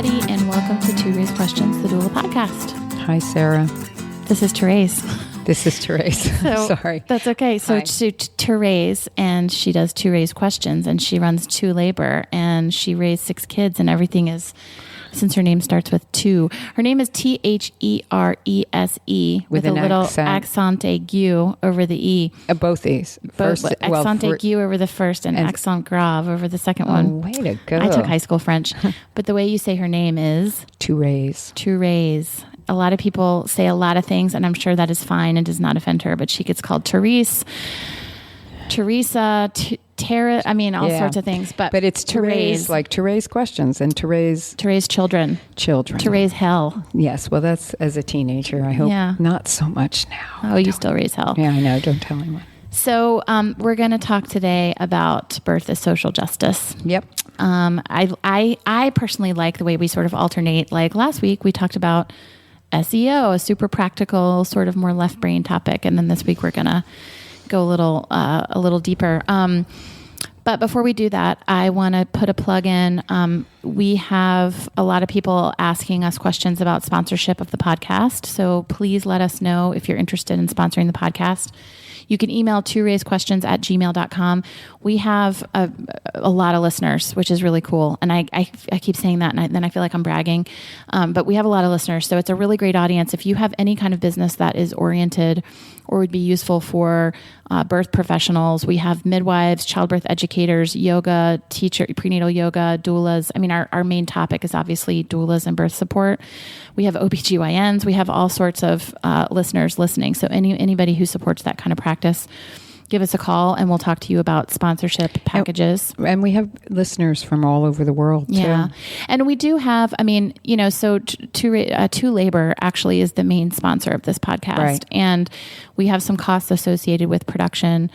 everybody, and welcome to ToRAISE Questions, the Doula podcast. Hi, Sarah. This is Thérèse. This is Thérèse. Sorry. That's okay. So it's Thérèse, and she does ToRAISE Questions, and she runs ToLabor, and she raised 6 kids, and everything is, since her name starts with two. Her name is Therese with a little accent aigu over the E. Both these. Accent aigu over the first and accent grave over the second one. Way to go. I took high school French. But the way you say her name is? ToRAISE. ToRAISE. A lot of people say a lot of things, and I'm sure that is fine and does not offend her, but she gets called Therese, Teresa, Tara, I mean, all sorts of things. But it's ToRAISE, like ToRAISE Questions and ToRAISE children. ToRAISE hell. Yes, well, that's as a teenager. I hope not so much now. Oh, you still raise hell. Yeah, I know. Don't tell anyone. So we're going to talk today about birth as social justice. Yep. I personally like the way we sort of alternate. Like last week, we talked about SEO, a super practical, sort of more left brain topic. And then this week, we're going to go a little deeper. But before we do that, I want to put a plug in. We have a lot of people asking us questions about sponsorship of the podcast. So please let us know if you're interested in sponsoring the podcast. You can email ToRaiseQuestions@gmail.com. We have a lot of listeners, which is really cool. And I keep saying that, and then I feel like I'm bragging. But we have a lot of listeners. So it's a really great audience. If you have any kind of business that is oriented or would be useful for birth professionals, we have midwives, childbirth educators, yoga, prenatal yoga, doulas. I mean, our main topic is obviously doulas and birth support. We have OBGYNs. We have all sorts of listeners listening. So anybody who supports that kind of practice, give us a call and we'll talk to you about sponsorship packages. And we have listeners from all over the world, too. Yeah. And we do have, I mean, so ToLabor actually is the main sponsor of this podcast. Right. And we have some costs associated with production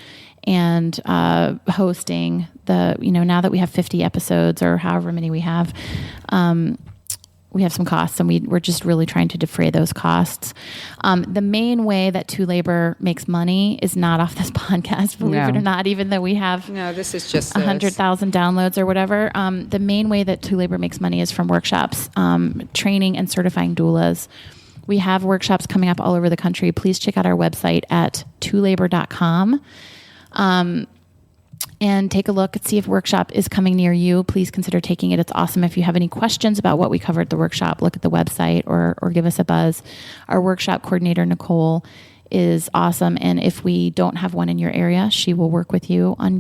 and hosting now that we have 50 episodes or however many we have, we have some costs, and we're just really trying to defray those costs. The main way that ToLabor makes money is not off this podcast, believe it or not, even though we have this is just 100,000 downloads or whatever. The main way that ToLabor makes money is from workshops, training and certifying doulas. We have workshops coming up all over the country. Please check out our website at tolabor.com. And take a look and see if workshop is coming near you. Please consider taking it. It's awesome. If you have any questions about what we covered at the workshop, look at the website or give us a buzz. Our workshop coordinator, Nicole, is awesome. And if we don't have one in your area, she will work with you on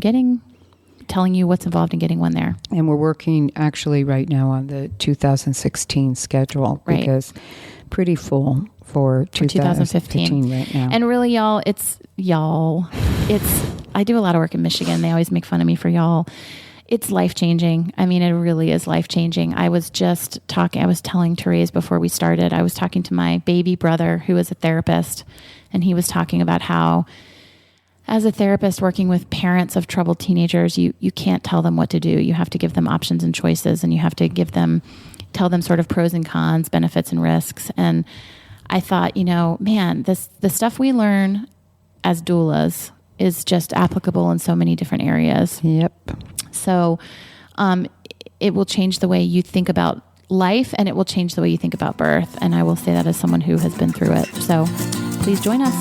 telling you what's involved in getting one there. And we're working actually right now on the 2016 schedule because pretty full for 2015 right now. And really, I do a lot of work in Michigan. They always make fun of me for y'all. It's life-changing. I mean, it really is life-changing. I was telling Thérèse before we started, I was talking to my baby brother who is a therapist, and he was talking about how as a therapist working with parents of troubled teenagers, you can't tell them what to do. You have to give them options and choices, and you have to tell them sort of pros and cons, benefits and risks. And I thought, man, the stuff we learn as doulas is just applicable in so many different areas. Yep. So it will change the way you think about life, and it will change the way you think about birth. And I will say that as someone who has been through it. So please join us.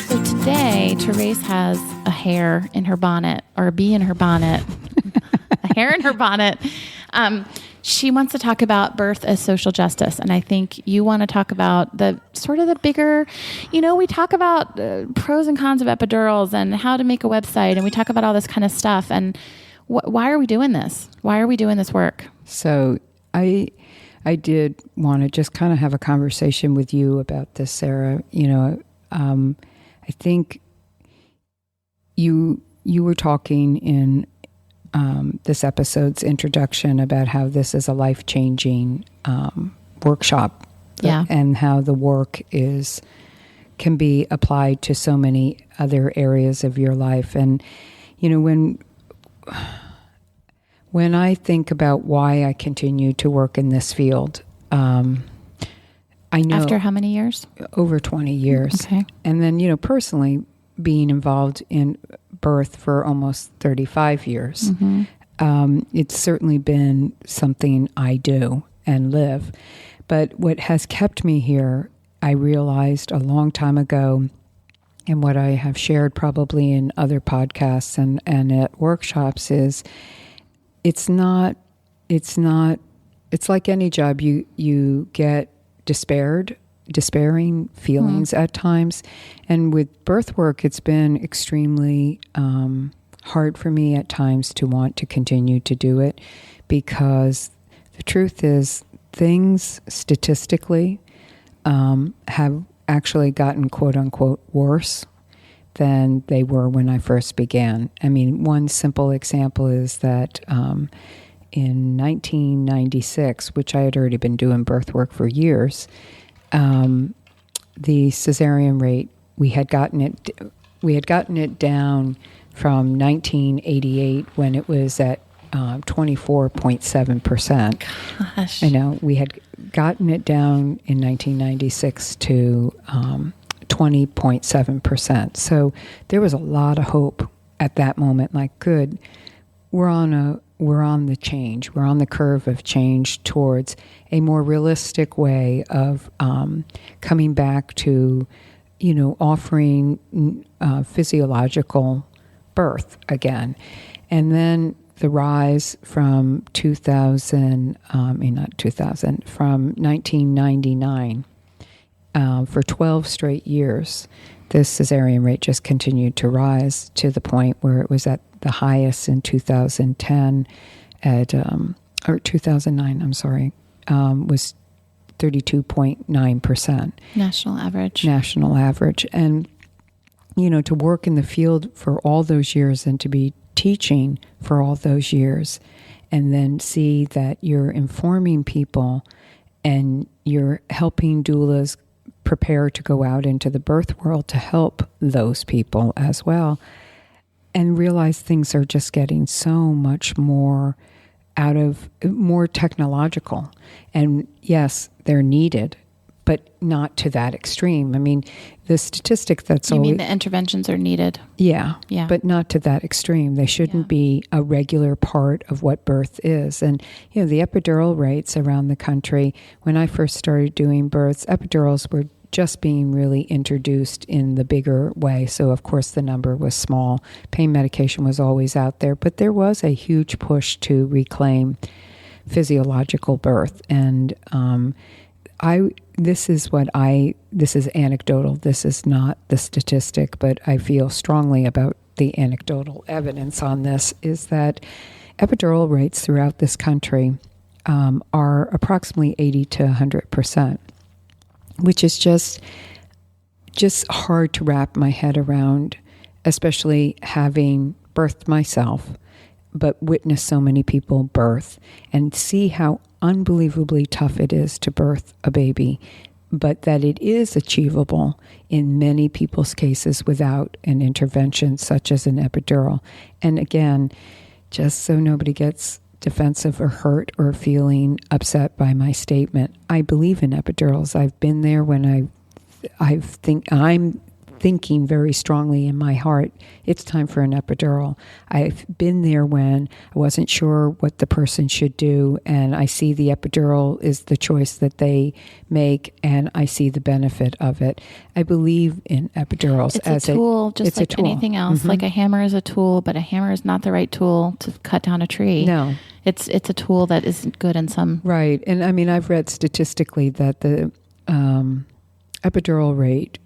So today, Thérèse has a hair in her bonnet, or a bee in her bonnet, a hair in her bonnet. She wants to talk about birth as social justice. And I think you want to talk about the bigger, we talk about pros and cons of epidurals and how to make a website. And we talk about all this kind of stuff. And why are we doing this? Why are we doing this work? So I did want to just kind of have a conversation with you about this, Sarah. I think you were talking in this episode's introduction about how this is a life-changing workshop, and how the work can be applied to so many other areas of your life. And when I think about why I continue to work in this field, I know after how many years? Over 20 years. Okay. And then personally, being involved in birth for almost 35 years. It's certainly been something I do and live. But what has kept me here, I realized a long time ago, and what I have shared probably in other podcasts and at workshops, is it's like any job. You get despairing feelings at times. And with birth work, it's been extremely hard for me at times to want to continue to do it, because the truth is things statistically have actually gotten quote unquote worse than they were when I first began. I mean, one simple example is that in 1996, which I had already been doing birth work for years, the cesarean rate, we had gotten it down from 1988 when it was at 24.7%. Gosh. I know we had gotten it down in 1996 to 20.7%. So there was a lot of hope at that moment. Like, good, we're on the change. We're on the curve of change towards a more realistic way of coming back to, offering physiological birth again. And then the rise from from 1999, for 12 straight years, this cesarean rate just continued to rise to the point where it was at the highest in 2010 or 2009, I'm sorry, was 32.9%. National average. And, to work in the field for all those years and to be teaching for all those years, and then see that you're informing people and you're helping doulas prepare to go out into the birth world to help those people as well, and realize things are just getting so much more technological. And yes, they're needed, but not to that extreme. I mean, the statistic that's You mean the interventions are needed? Yeah, but not to that extreme. They shouldn't be a regular part of what birth is. And, the epidural rates around the country, when I first started doing births, epidurals were just being really introduced in the bigger way. So, of course, the number was small. Pain medication was always out there. But there was a huge push to reclaim physiological birth. And this is anecdotal. This is not the statistic, but I feel strongly about the anecdotal evidence on this, is that epidural rates throughout this country are approximately 80 to 100%, which is just hard to wrap my head around, especially having birthed myself, but witnessed so many people birth and see how unbelievably tough it is to birth a baby, but that it is achievable in many people's cases without an intervention such as an epidural. And again, just so nobody gets defensive or hurt or feeling upset by my statement, I believe in epidurals. I've been there when I'm thinking very strongly in my heart, it's time for an epidural. I've been there when I wasn't sure what the person should do, and I see the epidural is the choice that they make, and I see the benefit of it. I believe in epidurals as a tool, just like anything else. Like a hammer is a tool, but a hammer is not the right tool to cut down a tree. No. It's a tool that isn't good in some... Right. And I mean, I've read statistically that the epidural rate,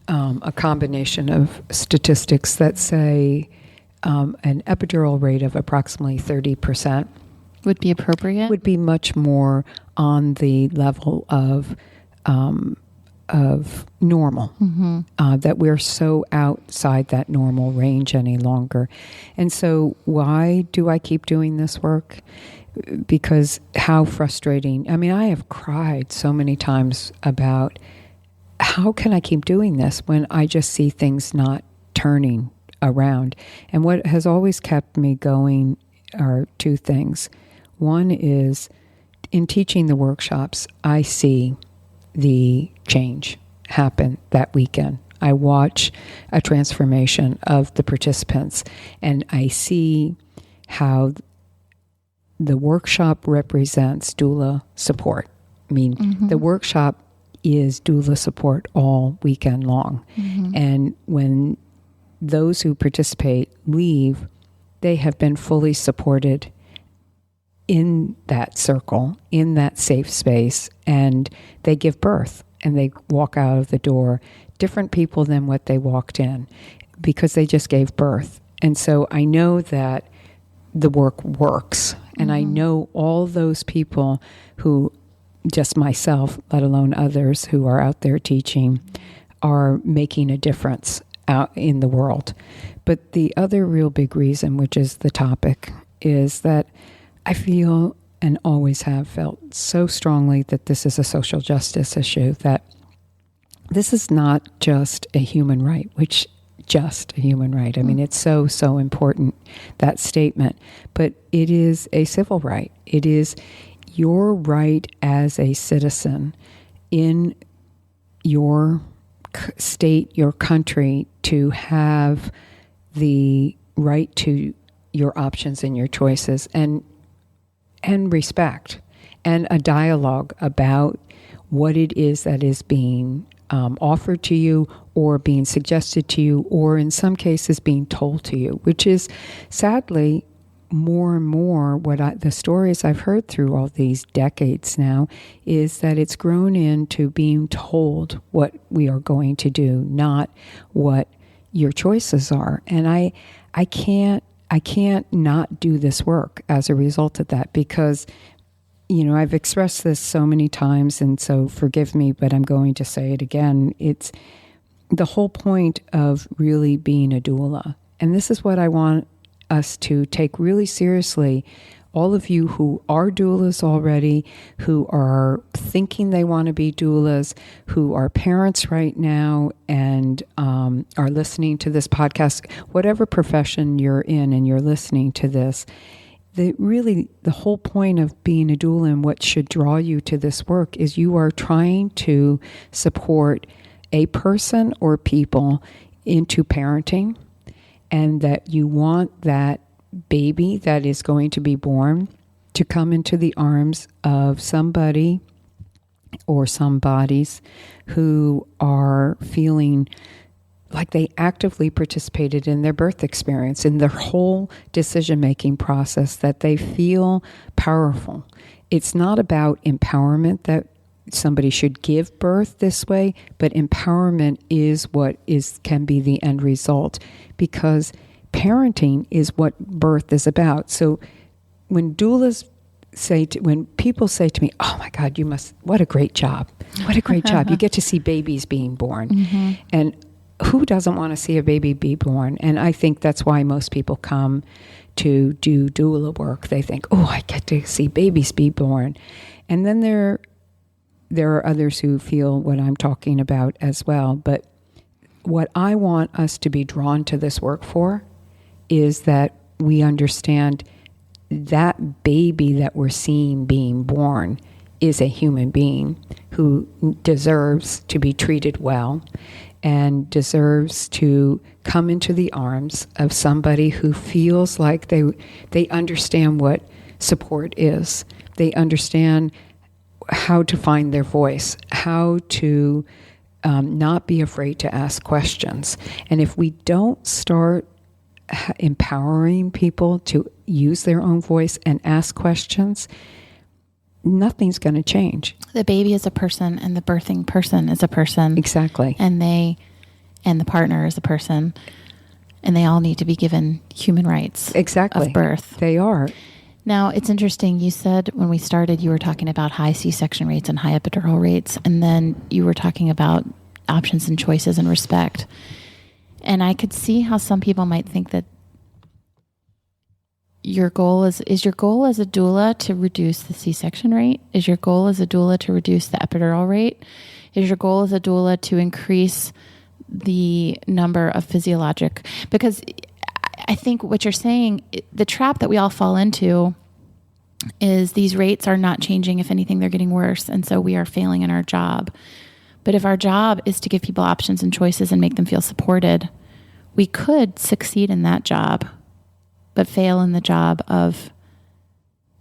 a combination of statistics that say an epidural rate of approximately 30% would be appropriate, would be much more on the level of normal, that we're so outside that normal range any longer. And so why do I keep doing this work? Because how frustrating. I mean, I have cried so many times about how can I keep doing this when I just see things not turning around? And what has always kept me going are two things. One is in teaching the workshops, I see the change happen that weekend. I watch a transformation of the participants, and I see how the workshop represents doula support. I mean, the workshop is doula support all weekend long. And when those who participate leave, they have been fully supported in that circle, in that safe space, and they give birth and they walk out of the door different people than what they walked in because they just gave birth. And so I know that the work works. And I know all those people who, just myself, let alone others who are out there teaching, are making a difference out in the world. But the other real big reason, which is the topic, is that I feel and always have felt so strongly that this is a social justice issue, that this is not just a human right, which just a human right. I mean, it's so, so important, that statement. But it is a civil right. It is your right as a citizen in your state, your country, to have the right to your options and your choices, and respect, and a dialogue about what it is that is being offered to you, or being suggested to you, or in some cases being told to you, which is sadly more and more what the stories I've heard through all these decades now is that it's grown into being told what we are going to do, not what your choices are. And I can't not do this work as a result of that, because I've expressed this so many times, and so forgive me, but I'm going to say it again. It's the whole point of really being a doula. And this is what I want us to take really seriously. All of you who are doulas already, who are thinking they want to be doulas, who are parents right now and are listening to this podcast, whatever profession you're in and you're listening to this, the whole point of being a doula and what should draw you to this work is you are trying to support a person or people into parenting, and that you want that baby that is going to be born to come into the arms of somebody or some bodies who are feeling like they actively participated in their birth experience, in their whole decision-making process, that they feel powerful. It's not about empowerment that somebody should give birth this way, but empowerment is what can be the end result, because parenting is what birth is about. So when doulas when people say to me, "Oh my God, what a great job. What a great job. You get to see babies being born." And who doesn't want to see a baby be born? And I think that's why most people come to do doula work. They think, "Oh, I get to see babies be born." And then there are others who feel what I'm talking about as well. But what I want us to be drawn to this work for is that we understand that baby that we're seeing being born is a human being who deserves to be treated well and deserves to come into the arms of somebody who feels like they understand what support is. They understand how to find their voice, how to not be afraid to ask questions. And if we don't start empowering people to use their own voice and ask questions, nothing's going to change. The baby is a person, and the birthing person is a person. Exactly. And the partner is a person, and they all need to be given human rights. Exactly. Of birth. They are. Now, it's interesting. You said when we started, you were talking about high C-section rates and high epidural rates, and then you were talking about options and choices and respect. And I could see how some people might think that your goal is your goal as a doula to reduce the C-section rate? Is your goal as a doula to reduce the epidural rate? Is your goal as a doula to increase the number of physiologic? Because I think what you're saying, the trap that we all fall into is these rates are not changing. If anything, they're getting worse. And so we are failing in our job. But if our job is to give people options and choices and make them feel supported, we could succeed in that job, but fail in the job of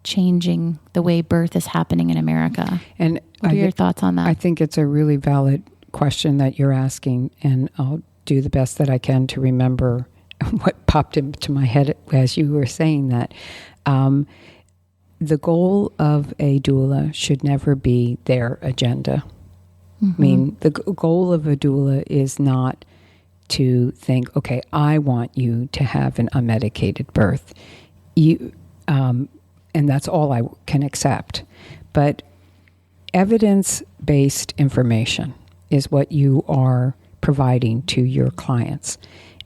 changing the way birth is happening in America. And what are your thoughts on that? I think it's a really valid question that you're asking, and I'll do the best that I can to remember what popped into my head as you were saying that. The goal of a doula should never be their agenda. I mean, the goal of a doula is not to think, okay, I want you to have an unmedicated birth. And that's all I can accept. But evidence-based information is what you are providing to your clients.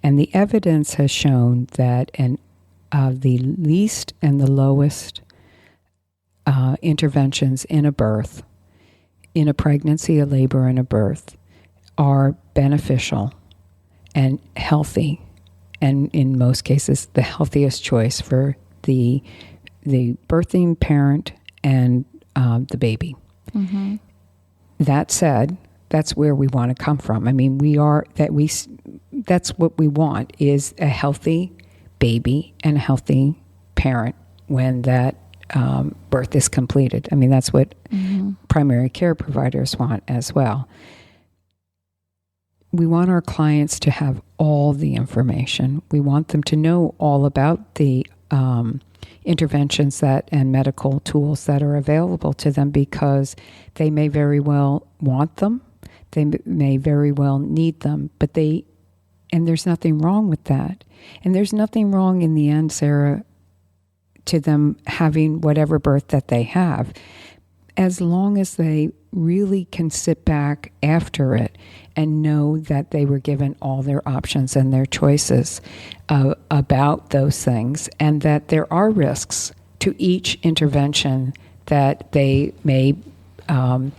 And the evidence has shown that the least and the lowest interventions in a birth, in a pregnancy, a labor, and a birth, are beneficial and healthy, and in most cases, the healthiest choice for the birthing parent and the baby. Mm-hmm. That said, that's where we want to come from. I mean, that's what we want, is a healthy baby and a healthy parent when that birth is completed. I mean, that's what primary care providers want as well. We want our clients to have all the information. We want them to know all about the interventions and medical tools that are available to them, because they may very well want them. They may very well need them, and there's nothing wrong with that. And there's nothing wrong in the end, Sarah, to them having whatever birth that they have, as long as they really can sit back after it and know that they were given all their options and their choices about those things, and that there are risks to each intervention that they may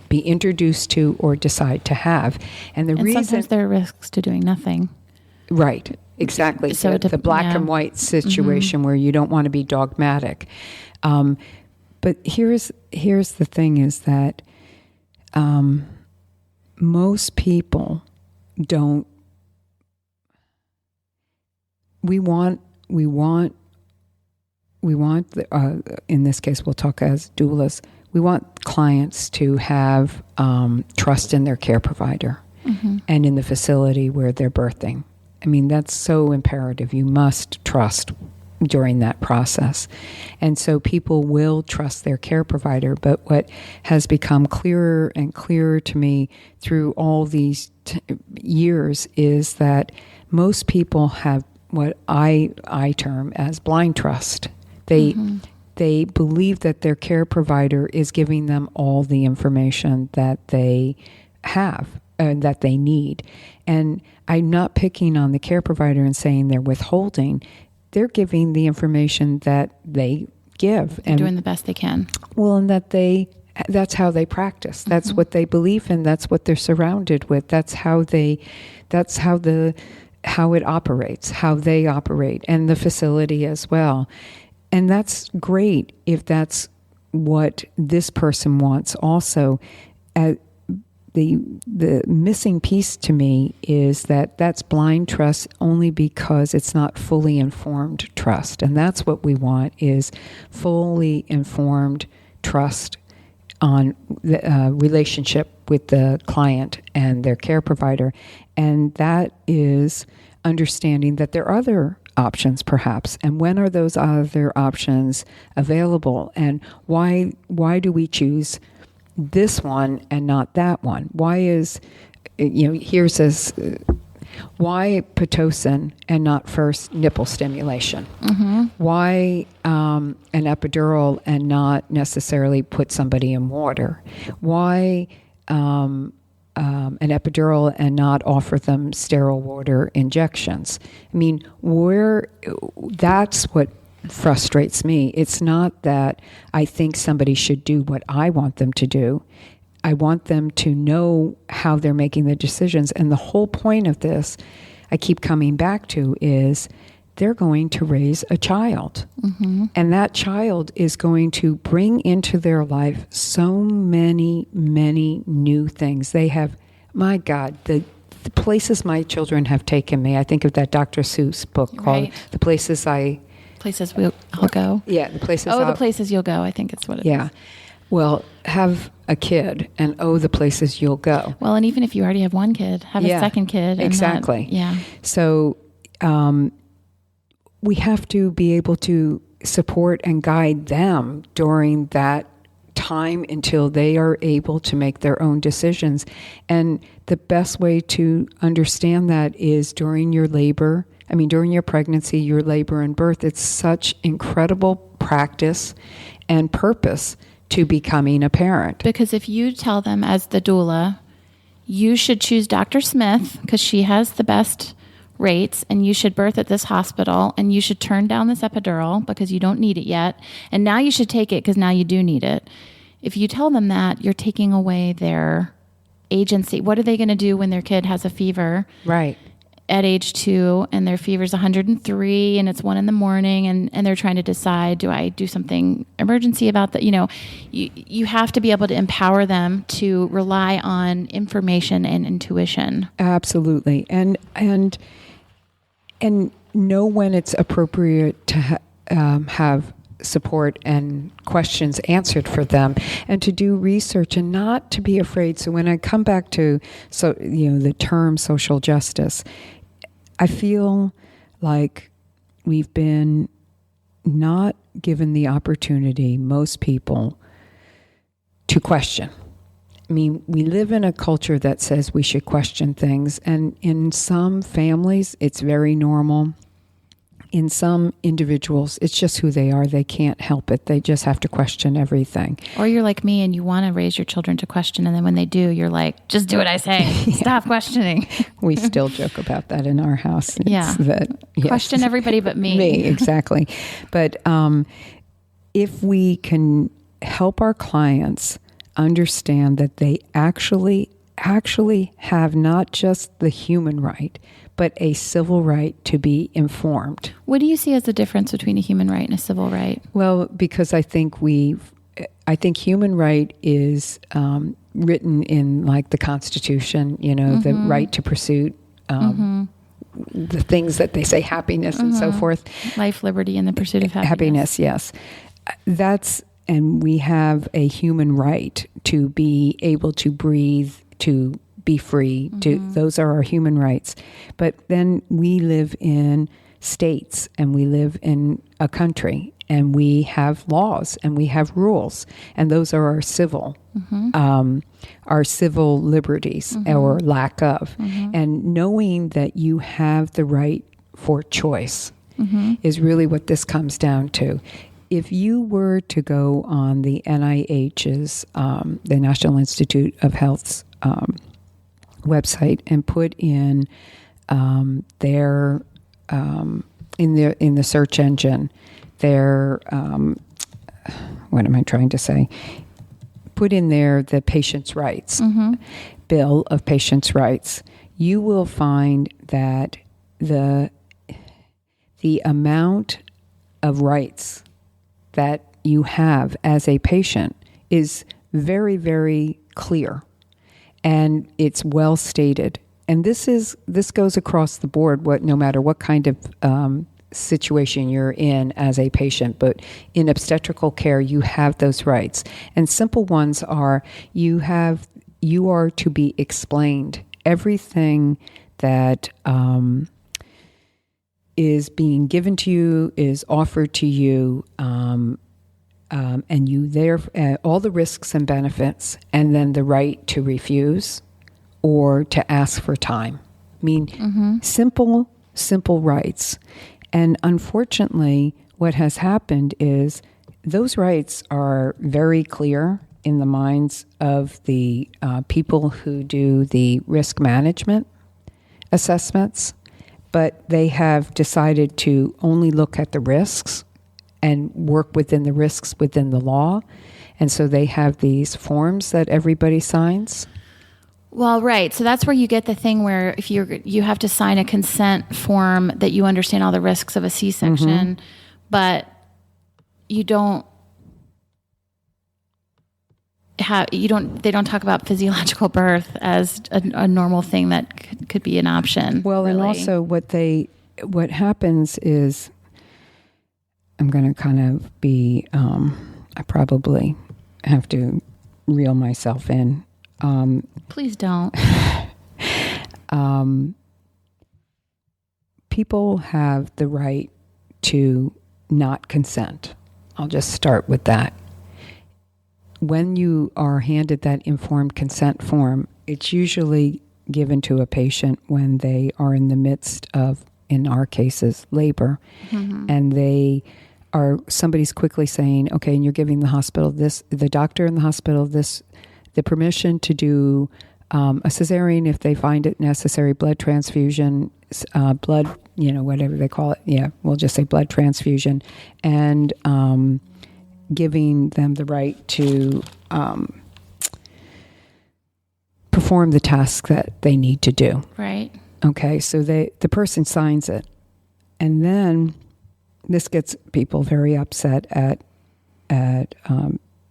be introduced to or decide to have. And sometimes there are risks to doing nothing. Right. Exactly. So the black and white situation where you don't want to be dogmatic. But here's the thing, is that most people don't. We want. In this case, we'll talk as doulas. We want clients to have trust in their care provider and in the facility where they're birthing. I mean, that's so imperative. You must trust during that process. And so people will trust their care provider. But what has become clearer and clearer to me through all these years is that most people have what I term as blind trust. They believe that their care provider is giving them all the information that they have and that they need. And I'm not picking on the care provider and saying they're withholding. They're giving the information that they give. They're doing the best they can. Well, and that's how they practice. That's what they believe in. That's what they're surrounded with. That's how it operates, how they operate, and the facility as well. And that's great if that's what this person wants also. The missing piece to me is that that's blind trust only because it's not fully informed trust. And that's what we want, is fully informed trust on the relationship with the client and their care provider. And that is understanding that there are other options perhaps, and when are those other options available, and why do we choose this one and not that one? Why is, here's this, why Pitocin and not first nipple stimulation? Why an epidural and not necessarily put somebody in water? Why an epidural and not offer them sterile water injections? I mean, that's what frustrates me. It's not that I think somebody should do what I want them to do. I want them to know how they're making the decisions. And the whole point of this, I keep coming back to, is they're going to raise a child. And that child is going to bring into their life so many, many new things. They have my God, the places my children have taken me. I think of that Dr. Seuss book called The Places I'll Go. Yeah, the places. The Places You'll Go. I think it's what it is. Yeah. Well, have a kid, and the places you'll go. Well, and even if you already have one kid, have a second kid. Exactly. So we have to be able to support and guide them during that time until they are able to make their own decisions. And the best way to understand that is during your pregnancy, your labor and birth. It's such incredible practice and purpose to becoming a parent. Because if you tell them as the doula, you should choose Dr. Smith because she has the best rates, and you should birth at this hospital, and you should turn down this epidural because you don't need it yet, and now you should take it because now you do need it. If you tell them that, you're taking away their agency. What are they going to do when their kid has a fever? Right. At age 2, and their fever's 103, and it's 1 a.m, and they're trying to decide, do I do something emergency about that? You have to be able to empower them to rely on information and intuition. Absolutely. And know when it's appropriate to have support and questions answered for them, and to do research and not to be afraid. So when I come back to the term social justice, I feel like we've been not given the opportunity, most people, to question. I mean, we live in a culture that says we should question things, and in some families, it's very normal. In some individuals, it's just who they are. They can't help it. They just have to question everything. Or you're like me and you want to raise your children to question, and then when they do, you're like, just do what I say. Stop questioning. We still joke about that in our house. Question everybody but me. Me, exactly. But if we can help our clients understand that they actually have not just the human right, but a civil right to be informed. What do you see as the difference between a human right and a civil right? Well, because I think human right is written in like the Constitution, the right to pursue the things that they say, happiness and so forth. Life, liberty, and the pursuit of happiness. Yes. And we have a human right to be able to breathe, to be free. Those are our human rights. But then we live in states, and we live in a country, and we have laws, and we have rules, and those are our civil liberties or lack of. And knowing that you have the right for choice is really what this comes down to. If you were to go on the NIH's, the National Institute of Health's website, and put in their in the search engine their what am I trying to say? Put in there the patient's rights, Bill of Patients' Rights, you will find that the amount of rights that you have as a patient is very, very clear. And it's well stated. And this goes across the board, no matter what kind of situation you're in as a patient. But in obstetrical care, you have those rights. And simple ones are you are to be explained everything that is being given to you, is offered to you, and you all the risks and benefits, and then the right to refuse or to ask for time. I mean, simple rights. And unfortunately, what has happened is those rights are very clear in the minds of the people who do the risk management assessments, but they have decided to only look at the risks and work within the risks within the law. And so they have these forms that everybody signs. Well, right. So that's where you get the thing where if you have to sign a consent form that you understand all the risks of a C-section, but you don't they don't talk about physiological birth as a normal thing that could be an option. Well, really. And also what happens is, I'm going to kind of be, I probably have to reel myself in. Please don't. People have the right to not consent. I'll just start with that. When you are handed that informed consent form, it's usually given to a patient when they are in the midst of, in our cases, labor, and somebody's quickly saying, okay, and you're giving the doctor in the hospital the permission to do a cesarean if they find it necessary, blood transfusion, blood, whatever they call it. Yeah, we'll just say blood transfusion, and giving them the right to perform the task that they need to do. Right. Okay, so the person signs it, and then this gets people very upset at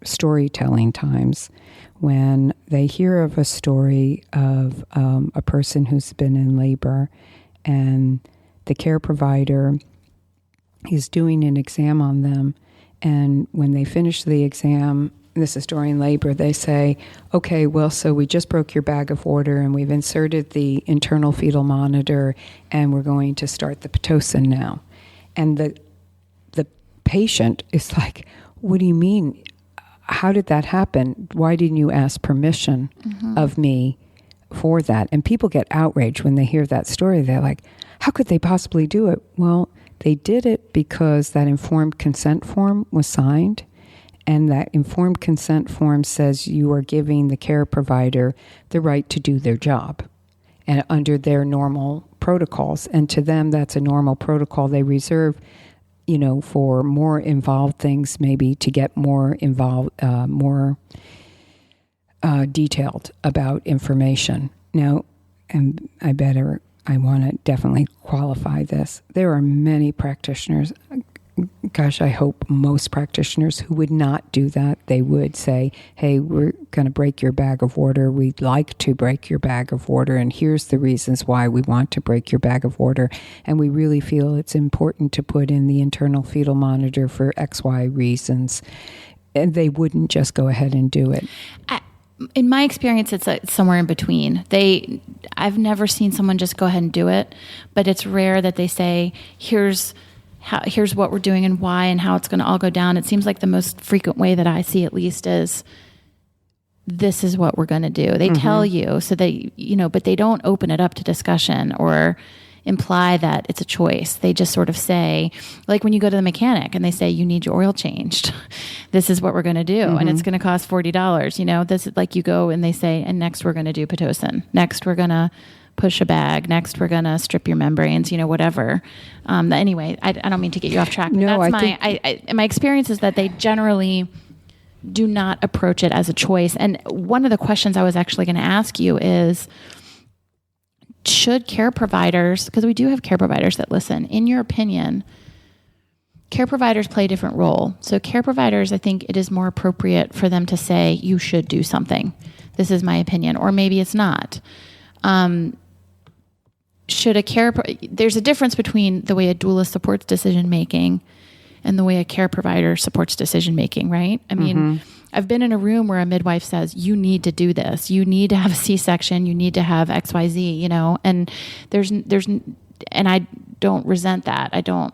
storytelling times when they hear of a story of a person who's been in labor, and the care provider is doing an exam on them, and when they finish the exam, this is during labor, they say, okay, well, so we just broke your bag of water, and we've inserted the internal fetal monitor, and we're going to start the Pitocin now. And the patient is like, what do you mean? How did that happen? Why didn't you ask permission of me for that? And people get outraged when they hear that story. They're like, how could they possibly do it? Well, they did it because that informed consent form was signed, and that informed consent form says you are giving the care provider the right to do their job and under their normal protocols. And to them, that's a normal protocol they reserve, for more involved things, maybe to get more involved, more detailed about information. Now, and I want to definitely qualify this. There are many practitioners, gosh, I hope most practitioners who would not do that. They would say, hey, we're going to break your bag of water. We'd like to break your bag of water, and here's the reasons why we want to break your bag of water. And we really feel it's important to put in the internal fetal monitor for XY reasons. And they wouldn't just go ahead and do it. In my experience, it's somewhere in between. I've never seen someone just go ahead and do it, but it's rare that they say, here's what we're doing and why and how it's going to all go down. It seems like the most frequent way that I see, at least, is this is what we're going to do. They tell you so that, but they don't open it up to discussion or imply that it's a choice. They just sort of say, like when you go to the mechanic and they say, you need your oil changed. This is what we're going to do. And it's going to cost $40. This is like you go and they say, and next we're going to do Pitocin. Next we're going to push a bag. Next we're going to strip your membranes, whatever. Anyway, I don't mean to get you off track. But no, that's my experience is that they generally do not approach it as a choice. And one of the questions I was actually going to ask you is, should care providers, because we do have care providers that listen, in your opinion, care providers play a different role. So care providers, I think it is more appropriate for them to say, you should do something. This is my opinion. Or maybe it's not. There's a difference between the way a doula supports decision-making and the way a care provider supports decision-making, right? I mean, I've been in a room where a midwife says, you need to do this. You need to have a C-section. You need to have XYZ, and and I don't resent that. I don't.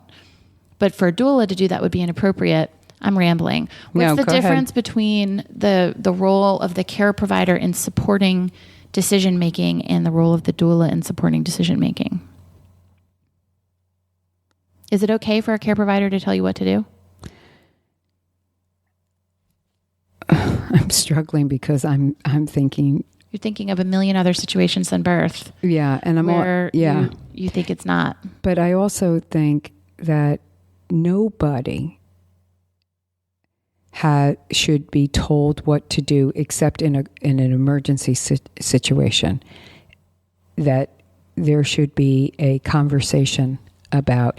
But for a doula to do that would be inappropriate. I'm rambling. What's the difference between the role of the care provider in supporting decision-making and the role of the doula in supporting decision-making? Is it okay for a care provider to tell you what to do? I'm struggling because I'm thinking. You're thinking of a million other situations than birth. Yeah, and you think it's not. But I also think that nobody should be told what to do except in an emergency situation. That there should be a conversation about.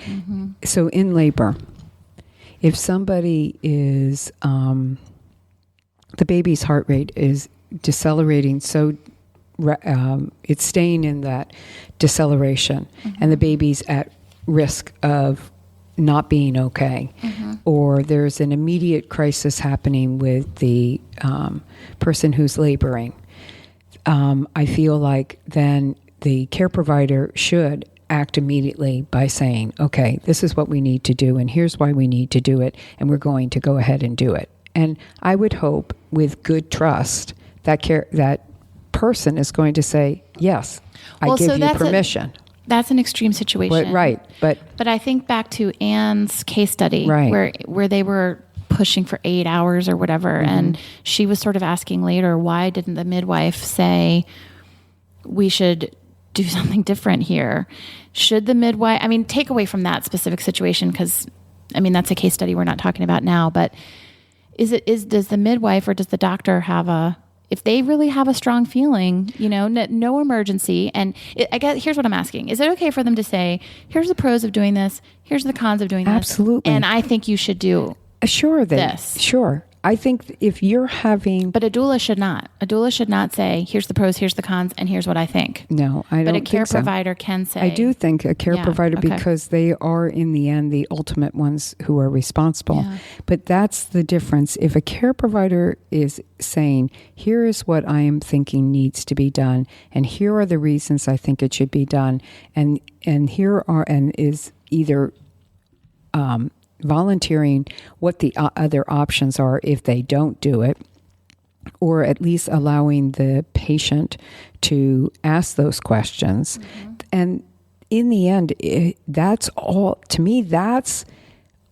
So in labor, if somebody is the baby's heart rate is decelerating, so it's staying in that deceleration, and the baby's at risk of not being okay, or there's an immediate crisis happening with the person who's laboring, I feel like then the care provider should act immediately by saying, okay, this is what we need to do, and here's why we need to do it, and we're going to go ahead and do it. And I would hope, with good trust, that person is going to say, yes, I give you permission. That's an extreme situation. But I think back to Anne's case study, where they were pushing for 8 hours or whatever, and she was sort of asking later, why didn't the midwife say we should do something different here? Should the midwife, take away from that specific situation, because that's a case study we're not talking about now, but does the midwife or does the doctor have if they really have a strong feeling, no emergency, and I guess here's what I'm asking: is it okay for them to say, "Here's the pros of doing this, here's the cons of doing this"? Absolutely. And I think you should do this. Sure. I think if you're having... But a doula should not. A doula should not say, here's the pros, here's the cons, and here's what I think. No, I don't think so. But a care provider can say... I do think a care provider, because they are, in the end, the ultimate ones who are responsible. Yeah. But that's the difference. If a care provider is saying, here is what I am thinking needs to be done, and here are the reasons I think it should be done, and is either... volunteering what the other options are if they don't do it, or at least allowing the patient to ask those questions. And in the end, that's all, to me, that's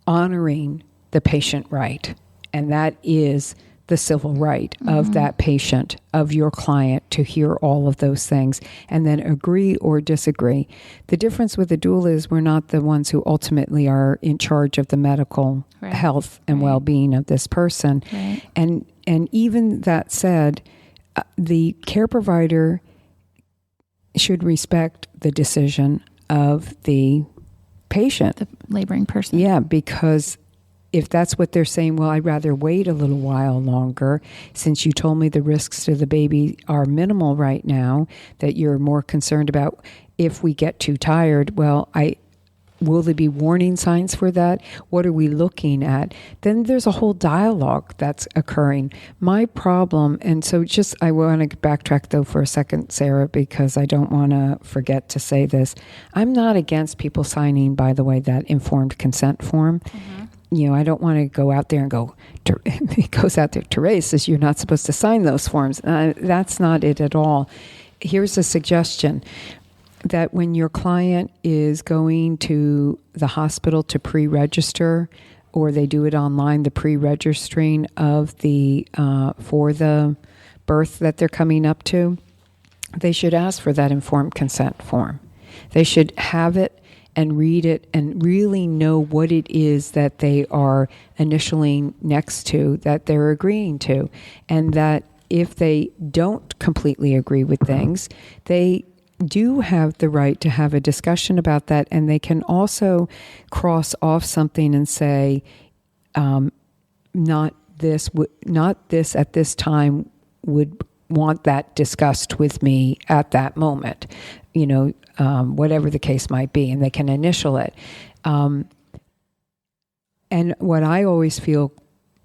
honoring the patient right. And that is the civil right of that patient, of your client, to hear all of those things and then agree or disagree. The difference with the doula is we're not the ones who ultimately are in charge of the medical health and well-being of this person. Right. And even that said, the care provider should respect the decision of the patient. The laboring person. Yeah, because if that's what they're saying, well, I'd rather wait a little while longer, since you told me the risks to the baby are minimal right now, that you're more concerned about if we get too tired. Well, will there be warning signs for that? What are we looking at? Then there's a whole dialogue that's occurring. My problem, and so I want to backtrack though for a second, Sarah, because I don't want to forget to say this. I'm not against people signing, by the way, that informed consent form. I don't want to go out there and go, it goes out there, ToRAISE says you're not supposed to sign those forms. That's not it at all. Here's a suggestion, that when your client is going to the hospital to pre-register, or they do it online, the pre-registering of for the birth that they're coming up to, they should ask for that informed consent form. They should have it and read it and really know what it is that they are initialing next to, that they're agreeing to. And that if they don't completely agree with things, they do have the right to have a discussion about that. And they can also cross off something and say, not this at this time, would want that discussed with me at that moment, whatever the case might be, and they can initial it. And what I always feel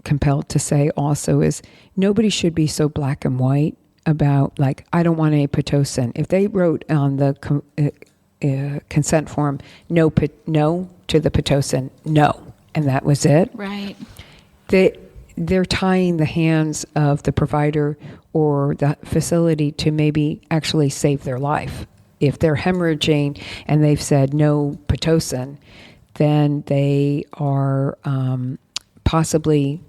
compelled to say also is nobody should be so black and white about, like, I don't want any Pitocin. If they wrote on the consent form, no to the Pitocin, no, and that was it. Right. They're tying the hands of the provider or the facility to maybe actually save their life. If they're hemorrhaging and they've said no Pitocin, then they are possibly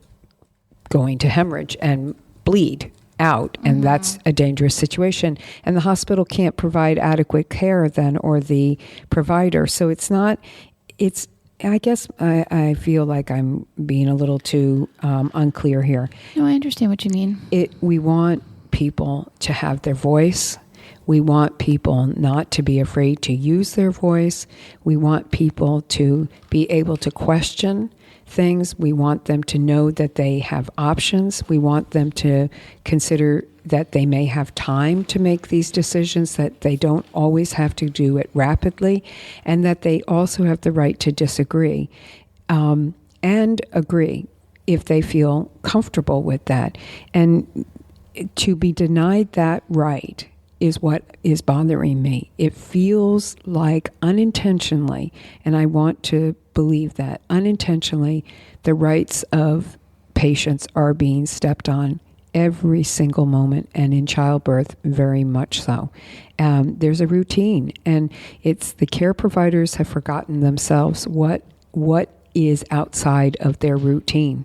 going to hemorrhage and bleed out, and that's a dangerous situation. And the hospital can't provide adequate care then, or the provider. So I guess I feel like I'm being a little too unclear here. No, I understand what you mean. We want people to have their voice. We want people not to be afraid to use their voice. We want people to be able to question things. We want them to know that they have options. We want them to consider that they may have time to make these decisions, that they don't always have to do it rapidly, and that they also have the right to disagree and agree if they feel comfortable with that. And to be denied that right is what is bothering me. It feels like unintentionally, and I want to believe that unintentionally, the rights of patients are being stepped on every single moment, and in childbirth, very much so. There's a routine, and it's the care providers have forgotten themselves what is outside of their routine.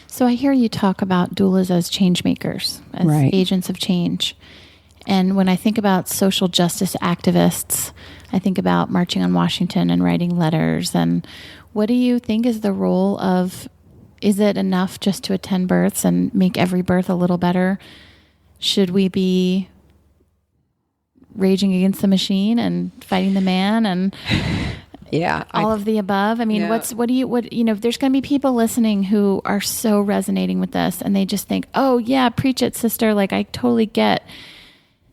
So I hear you talk about doulas as change makers, as right. agents of change. And when I think about social justice activists, I think about marching on Washington and writing letters. And what do you think is the role of, is it enough just to attend births and make every birth a little better? Should we be raging against the machine and fighting the man and all of the above? I mean, Yeah. there's going to be people listening who are so resonating with this, and they just think, oh yeah, preach it, sister. Like, I totally get.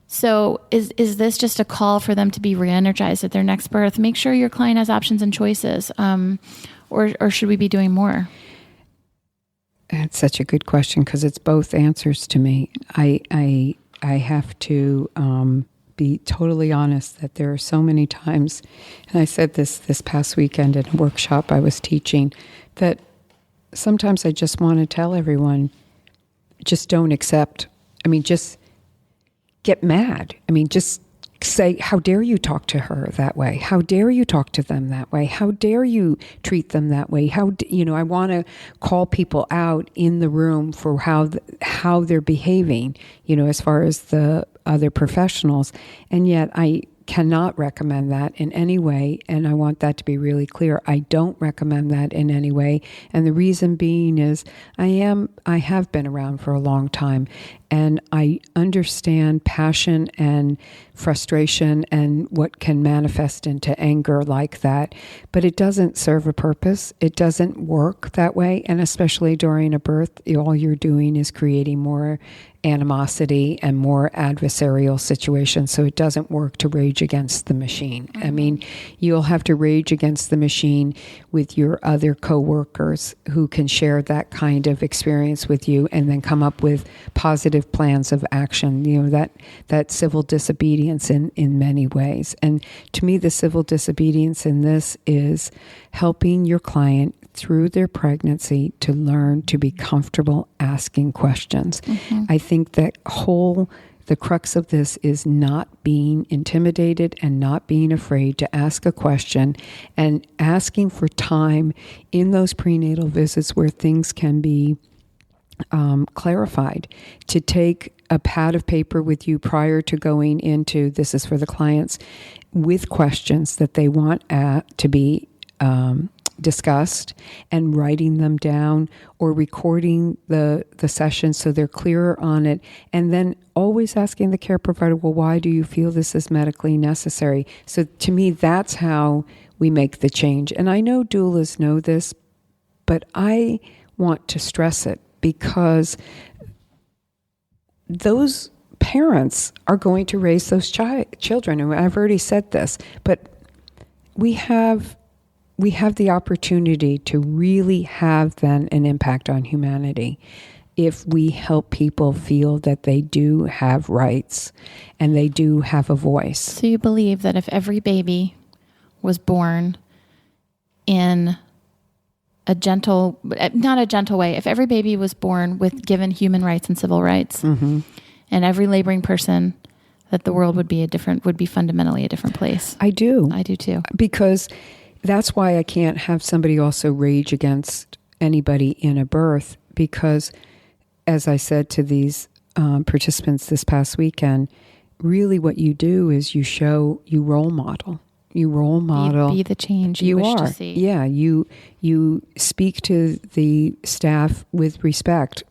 So is this just a call for them to be re-energized at their next birth? Make sure your client has options and choices. Or should we be doing more? That's such a good question, because it's both answers to me. I have to be totally honest that there are so many times, and I said this past weekend in a workshop I was teaching, that sometimes I just want to tell everyone, just don't accept. I mean, just get mad. I mean, just say, how dare you talk to her that way? How dare you talk to them that way? How dare you treat them that way? I want to call people out in the room for how they're behaving, as far as the other professionals. And yet I cannot recommend that in any way. And I want that to be really clear. I don't recommend that in any way. And the reason being is I have been around for a long time, and I understand passion and frustration and what can manifest into anger like that. But it doesn't serve a purpose. It doesn't work that way. And especially during a birth, all you're doing is creating more animosity and more adversarial situations. So it doesn't work to rage against the machine. Mm-hmm. I mean, you'll have to rage against the machine with your other coworkers who can share that kind of experience with you, and then come up with positive plans of action. That civil disobedience in many ways. And to me, the civil disobedience in this is helping your client through their pregnancy to learn to be comfortable asking questions. Mm-hmm. I think that the crux of this is not being intimidated and not being afraid to ask a question, and asking for time in those prenatal visits where things can be clarified, to take a pad of paper with you prior to going into, this is for the clients, with questions that they want to be discussed, and writing them down or recording the session so they're clearer on it. And then always asking the care provider, well, why do you feel this is medically necessary? So to me, that's how we make the change. And I know doulas know this, but I want to stress it, because those parents are going to raise those children. And I've already said this, but we have the opportunity to really have then an impact on humanity if we help people feel that they do have rights and they do have a voice. So you believe that if every baby was born in not a gentle way, if every baby was born given human rights and civil rights, mm-hmm. and every laboring person, that the world would be fundamentally a different place. I do too. Because that's why I can't have somebody also rage against anybody in a birth, because as I said to these participants this past weekend, really what you do is you role model. You role model. Be the change you wish to see. Yeah, you speak to the staff with respect,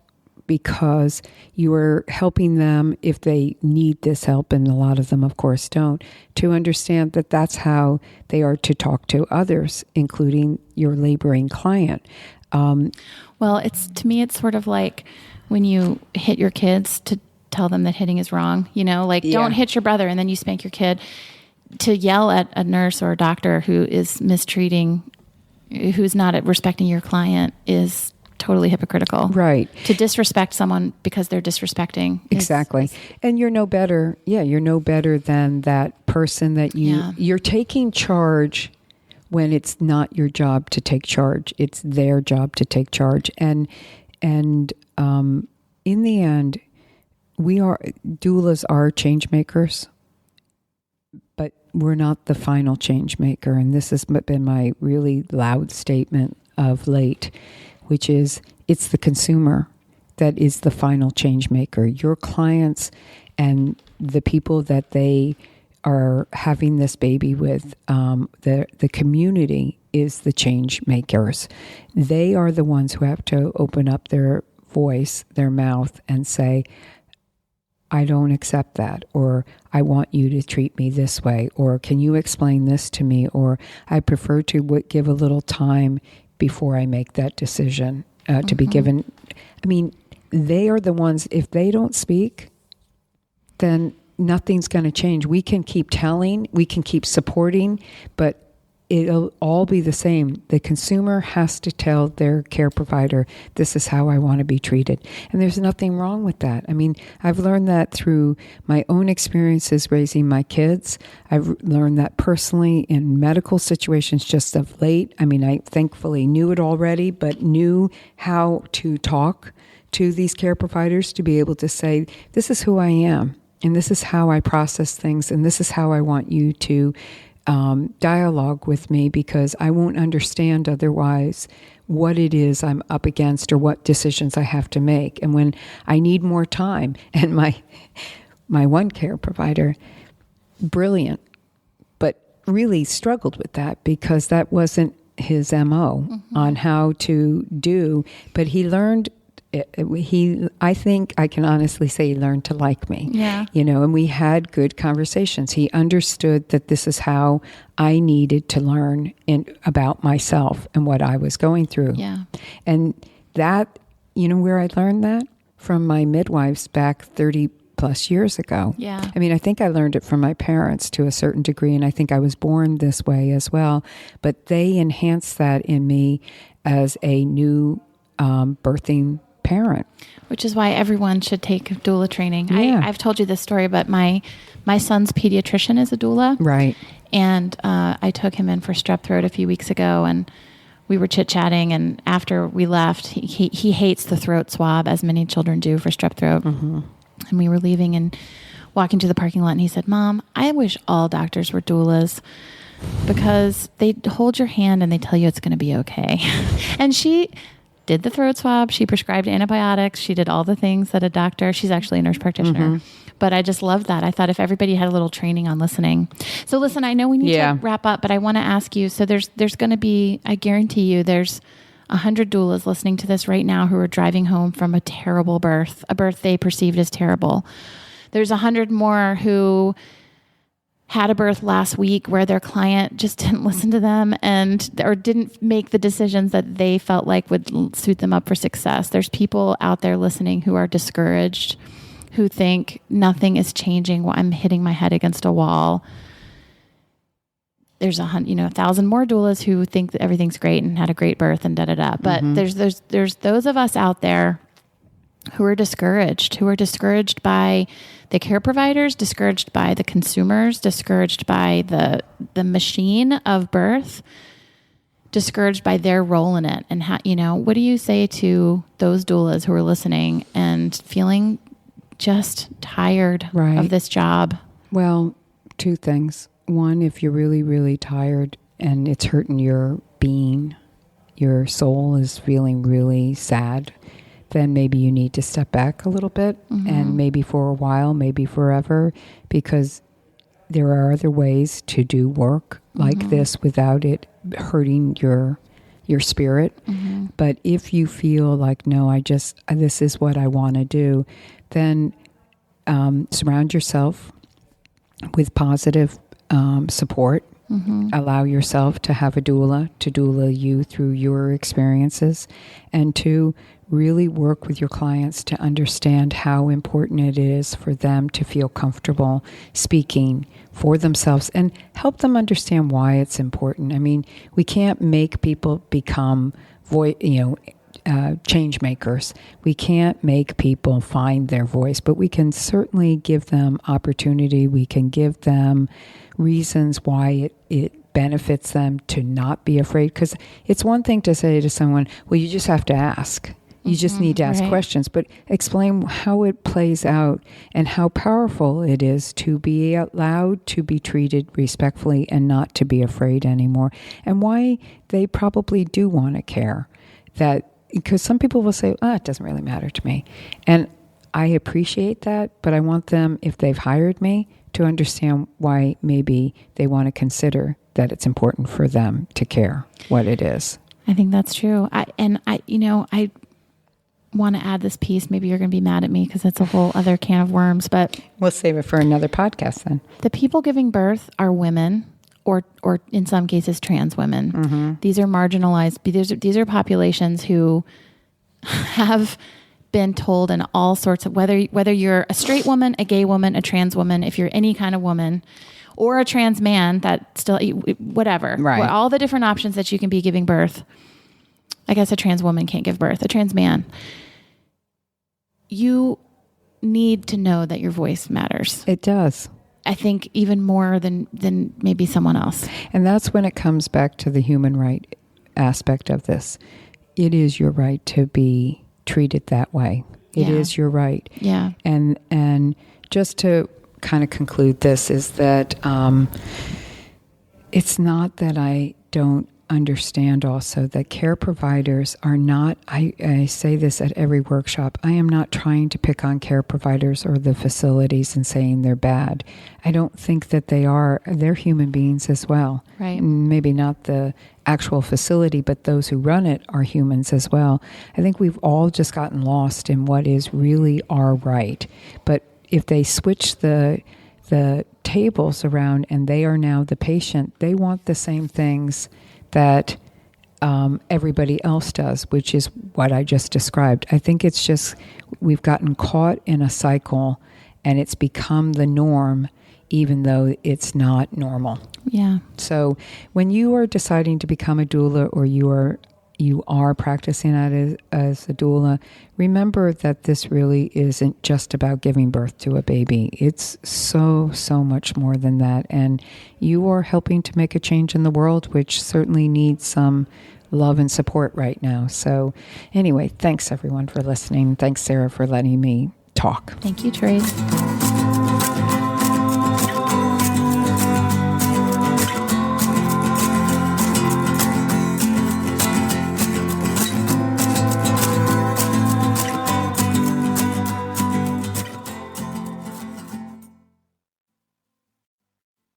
because you are helping them, if they need this help, and a lot of them, of course, don't, to understand that that's how they are to talk to others, including your laboring client. Well, to me, it's sort of like when you hit your kids to tell them that hitting is wrong, don't hit your brother, and then you spank your kid. To yell at a nurse or a doctor who is mistreating, who's not respecting your client is totally hypocritical. Right. To disrespect someone because they're disrespecting. Exactly. And you're no better. Yeah, you're no better than that person that you're taking charge when it's not your job to take charge. It's their job to take charge. And in the end, doulas are change makers, but we're not the final change maker. And this has been my really loud statement of late, which is it's the consumer that is the final change maker. Your clients and the people that they are having this baby with, the community is the change makers. They are the ones who have to open up their voice, their mouth, and say, I don't accept that, or I want you to treat me this way, or can you explain this to me, or I prefer to give a little time before I make that decision to be given. I mean, they are the ones, if they don't speak, then nothing's going to change. We can keep telling, we can keep supporting, but it'll all be the same. The consumer has to tell their care provider, this is how I want to be treated. And there's nothing wrong with that. I mean, I've learned that through my own experiences raising my kids. I've learned that personally in medical situations just of late. I mean, I thankfully knew it already, but knew how to talk to these care providers to be able to say, this is who I am, and this is how I process things, and this is how I want you to dialogue with me, because I won't understand otherwise what it is I'm up against or what decisions I have to make. And when I need more time, and my one care provider, brilliant, but really struggled with that because that wasn't his MO on how to do, but he learned. I think I can honestly say he learned to like me. Yeah. And we had good conversations. He understood that this is how I needed to learn about myself and what I was going through. Yeah. And that, where I learned that? From my midwives back 30 plus years ago. Yeah. I mean, I think I learned it from my parents to a certain degree, and I think I was born this way as well. But they enhanced that in me as a new birthing parent. Which is why everyone should take doula training. Yeah. I've told you this story, but my son's pediatrician is a doula. Right. And I took him in for strep throat a few weeks ago, and we were chit-chatting, and after we left, he hates the throat swab, as many children do, for strep throat. Mm-hmm. And we were leaving and walking to the parking lot, and he said, Mom, I wish all doctors were doulas, because they hold your hand and they tell you it's going to be okay. And she did the throat swab. She prescribed antibiotics. She did all the things that a doctor, she's actually a nurse practitioner. But I just loved that. I thought if everybody had a little training on listening. So listen, I know we need to wrap up, but I want to ask you, so there's going to be, I guarantee you, there's 100 doulas listening to this right now who are driving home from a terrible birth, a birth they perceived as terrible. There's 100 more who had a birth last week where their client just didn't listen to them or didn't make the decisions that they felt like would suit them up for success. There's people out there listening who are discouraged, who think nothing is changing while I'm hitting my head against a wall. There's 1,000 more doulas who think that everything's great and had a great birth and da-da-da. But there's those of us out there who are discouraged by the care providers, discouraged by the consumers, discouraged by the machine of birth, discouraged by their role in it. And how, what do you say to those doulas who are listening and feeling just tired of this job? Well, two things. One, if you're really, really tired and it's hurting your being, your soul is feeling really sad, then maybe you need to step back a little bit, and maybe for a while, maybe forever, because there are other ways to do work like this without it hurting your spirit. But if you feel like, no, this is what I want to do, then surround yourself with positive support Allow yourself to have a doula, to doula you through your experiences, and to really work with your clients to understand how important it is for them to feel comfortable speaking for themselves and help them understand why it's important. I mean, we can't make people become change makers. We can't make people find their voice, but we can certainly give them opportunity. We can give them reasons why it benefits them to not be afraid. Because it's one thing to say to someone, well, you just have to ask. You just need to ask questions, but explain how it plays out and how powerful it is to be allowed to be treated respectfully and not to be afraid anymore, and why they probably do want to care. Because some people will say, it doesn't really matter to me. And I appreciate that, but I want them, if they've hired me, to understand why maybe they want to consider that it's important for them to care what it is. I think that's true. I want to add this piece. Maybe you're going to be mad at me because it's a whole other can of worms, but we'll save it for another podcast then. The people giving birth are women, or in some cases trans women. Mm-hmm. These are marginalized. These are populations who have been told in all sorts of, whether you're a straight woman, a gay woman, a trans woman, if you're any kind of woman, or a trans man, that still, whatever, right? All the different options that you can be giving birth. I guess a trans woman can't give birth. A trans man. You need to know that your voice matters. It does. I think even more than maybe someone else. And that's when it comes back to the human right aspect of this. It is your right to be treated that way. It is your right. Yeah. And just to kind of conclude this is that it's not that I don't understand also that care providers are not, I say this at every workshop, I am not trying to pick on care providers or the facilities and saying they're bad. I don't think that they are. They're human beings as well. Right. Maybe not the actual facility, but those who run it are humans as well. I think we've all just gotten lost in what is really our right. But if they switch the tables around and they are now the patient, they want the same things that everybody else does, which is what I just described. I think it's just we've gotten caught in a cycle and it's become the norm, even though it's not normal. Yeah. So when you are deciding to become a doula, or you are practicing that as a doula, remember that this really isn't just about giving birth to a baby. It's so much more than that. And you are helping to make a change in the world, which certainly needs some love and support right now. So anyway, thanks everyone for listening. Thanks, Sarah, for letting me talk. Thank you, ToRAISE.